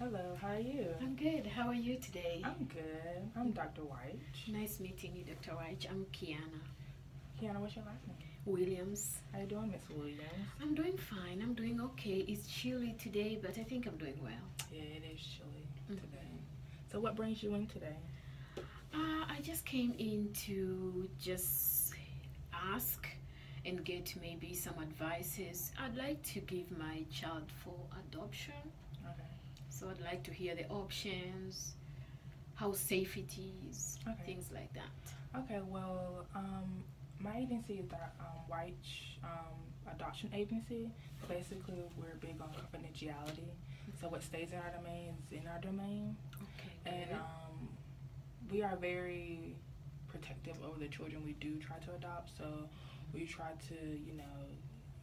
Hello, how are you? I'm good. How are you today? I'm good. I'm Dr. White. Nice meeting you, Dr. Wyche. I'm Kiana Kiana, what's your last name? Williams. How you doing, Miss Williams? I'm doing fine. I'm doing okay. It's chilly today, but I think I'm doing well. Yeah, it is chilly Mhm. today. So what brings you in today? I just came in to just ask and get maybe some advices. I'd like to give my child for adoption, Okay. so I'd like to hear the options, how safe it is, Okay. things like that. Okay, well, my agency is the White Adoption Agency. Basically, we're big on confidentiality. So what stays in our domain is in our domain. Okay, And good. we are very protective over the children we do try to adopt. So we try to,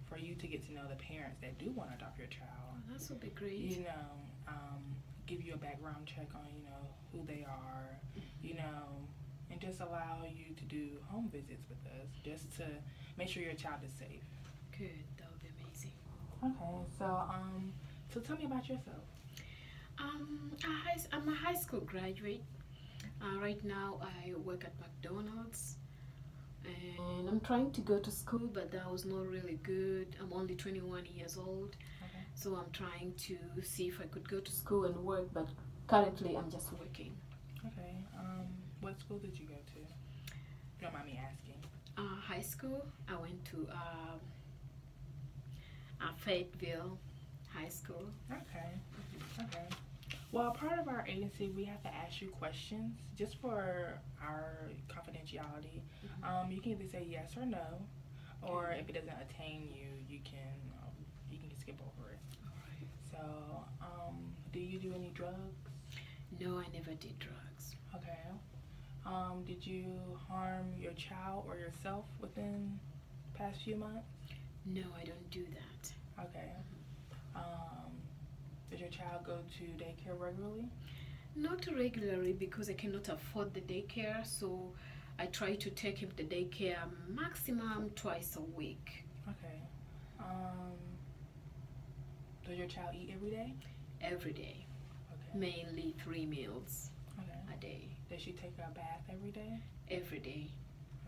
for you to get to know the parents that do want to adopt your child, Oh, that would be great. you know, give you a background check on, who they are, you know, and just allow you to do home visits with us just to make sure your child is safe. Good. That would be amazing. Okay, so tell me about yourself. I'm a high school graduate. Right now, I work at McDonald's, and I'm trying to go to school, but that was not really good. I'm only 21 years old, Okay. so I'm trying to see if I could go to school and work, but currently I'm just working. Okay. What school did you go to? If you don't mind me asking. High school, I went to Fayetteville High School. Okay. Okay. Well, part of our agency, we have to ask you questions just for our confidentiality. You can either say yes or no, or if it doesn't attain you, you can skip over it. Alright. So, do you do any drugs? No, I never did drugs. Okay. Did you harm your child or yourself within past few months? No, I don't do that. Okay. Um, does your child go to daycare regularly? Not regularly because I cannot afford the daycare, so I try to take him to daycare maximum twice a week. Okay. Um, does your child eat every day? Every day, Okay. mainly 3 meals Okay. a day. Does she take a bath every day? Every day,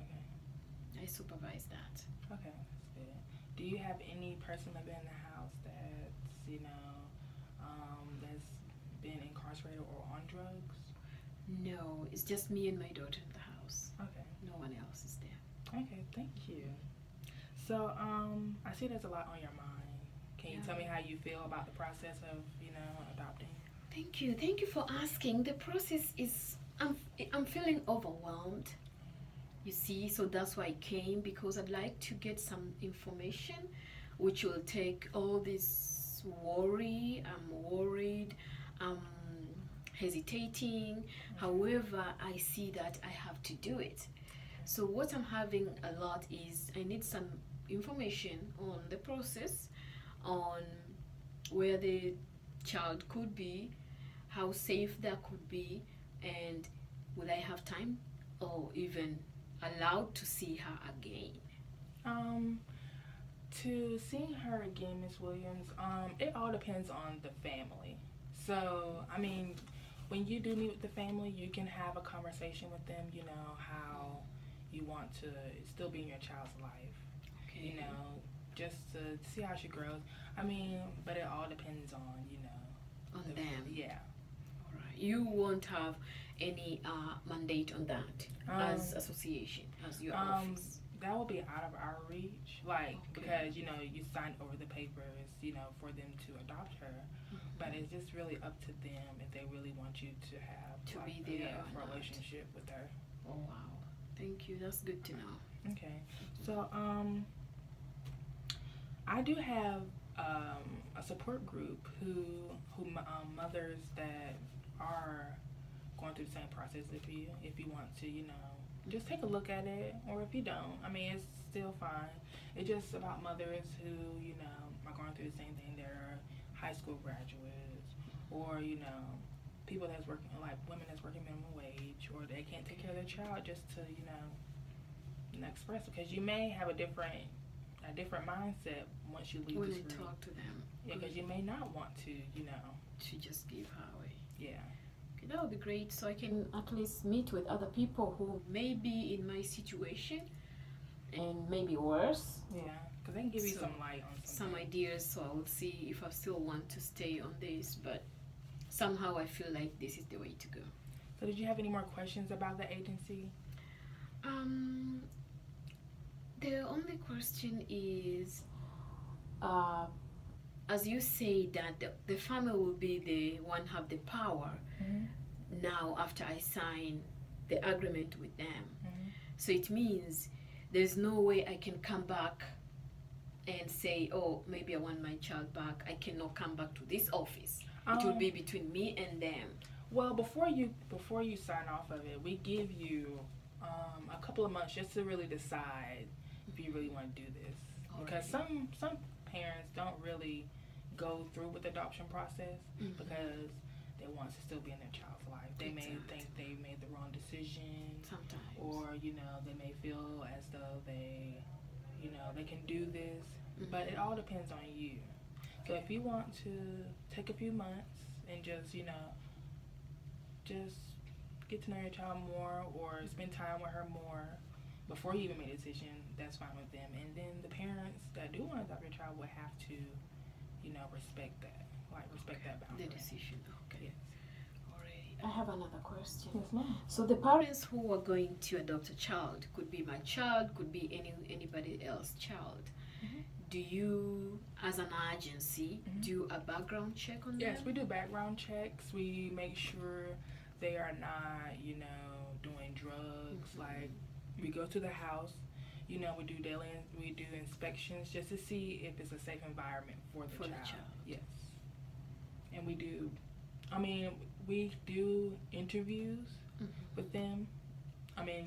Okay. I supervise that. Okay, that's good. Do you have any person living in the house that's been incarcerated or on drugs? No, it's just me and my daughter in the house. Okay. No one else is there. Okay, thank you. So, I see there's a lot on your mind. Can you tell me Yeah. how you feel about the process of, adopting? Thank you. Thank you for asking. The process is, I'm feeling overwhelmed. You see, so that's why I came because I'd like to get some information which will take all this worry. I'm worried, I'm hesitating. However, I see that I have to do it. So, what I'm having a lot is I need some information on the process, on where the child could be, how safe that could be, and will I have time or even allowed to see her again? Um, to seeing her again, Miss Williams, it all depends on the family. So, I mean, when you do meet with the family, you can have a conversation with them, how you want to still be in your child's life, Okay. just to see how she grows. I mean, but it all depends on, On them. Yeah. All right. You won't have any mandate on that as Um, association, as your Um, office. that will be out of our reach, like Okay. because you signed over the papers, for them to adopt her, but it's just really up to them if they really want you to have To like be there or a not. relationship with her. Oh wow. Thank you. That's good to know. Okay, so I do have a support group who mothers that are going through the same process if you want to just take a look at it, or if you don't, I mean, it's still fine. It's just about mothers who are going through the same thing. They're high school graduates, or people that's working, like women that's working minimum wage, or they can't take care of their child just to express it, because you may have a different mindset once you leave When this I group. talk to them. Yeah, because you may not want to, to just give her away. Yeah. Okay, that would be great. So I can at least meet with other people who may be in my situation and maybe worse. Yeah. Because they can give you So, some light on some something. ideas, so I will see if I still want to stay on this, but somehow I feel like this is the way to go. So did you have any more questions about the agency? Um, the only question is, as you say that the family will be the one have the power now after I sign the agreement with them. So it means there's no way I can come back and say, oh, maybe I want my child back. I cannot come back to this office. It will be between me and them. Well, before you sign off of it, we give you a couple of months just to really decide if you really want to do this. Because some parents don't really go through with the adoption process because they want to still be in their child's life. They may think they made the wrong decision Sometimes. or they may feel as though they can do this, but it all depends on you. So if you want to take a few months and just get to know your child more or spend time with her more before you even make a decision, that's fine with them. And then the parents that do want to adopt your child will have to respect that, respect that boundary. The decision. Okay. Yes. Alright. I have another question. Yes, ma'am. So the parents who are going to adopt a child, could be my child, could be anybody else's child. Do you, as an agency, do a background check on them? Yes, we do background checks. We make sure they are not, doing drugs. Like, we go to the house. We do inspections just to see if it's a safe environment for the child. Yes. And we do interviews with them.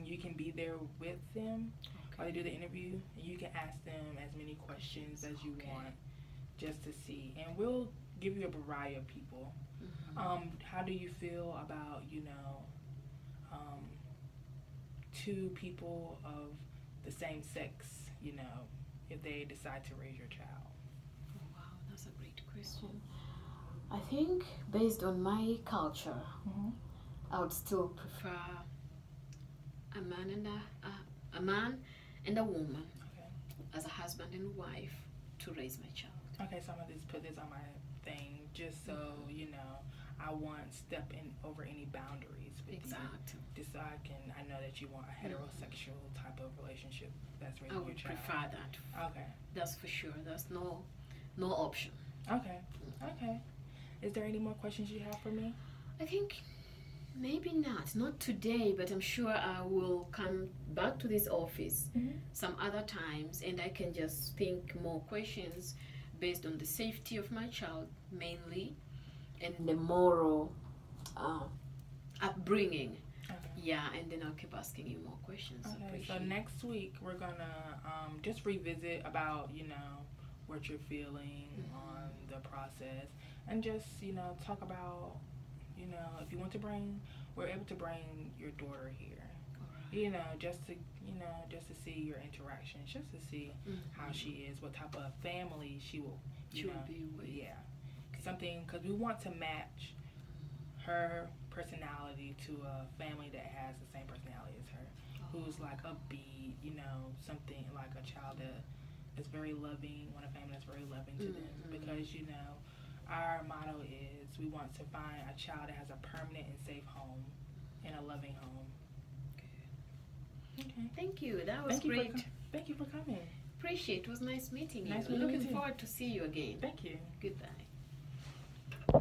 You can be there with them while they do the interview, and you can ask them as many questions as you want just to see. And we'll give you a variety of people. How do you feel about, two people of the same sex, if they decide to raise your child? Oh, wow, that's a great question. I think based on my culture, I would still prefer a man and a woman as a husband and wife to raise my child. Okay, so I'm gonna just put this on my thing just so I won't step in over any boundaries with you. Just so I know that you want a heterosexual type of relationship that's raising your child. I would prefer that. Okay. That's for sure. That's no option. Okay. Okay. Is there any more questions you have for me? I think maybe not today, but I'm sure I will come back to this office some other times, and I can just think more questions based on the safety of my child mainly, and the moral upbringing. Yeah, and then I'll keep asking you more questions. Okay, so next week we're gonna just revisit about what you're feeling on the process, and just talk about if you want to we're able to bring your daughter here. Just to see your interactions, just to see how she is, what type of family she will be with. Yeah, because we want to match her personality to a family that has the same personality as her, who's like upbeat, something like a child that is very loving, want a family that's very loving to them, because our motto is we want to find a child that has a permanent and safe home and a loving home. Okay. Thank you. That was great. Thank you for coming. Appreciate it. It was nice meeting you. Nice meeting you. Looking forward to see you again. Thank you. Goodbye.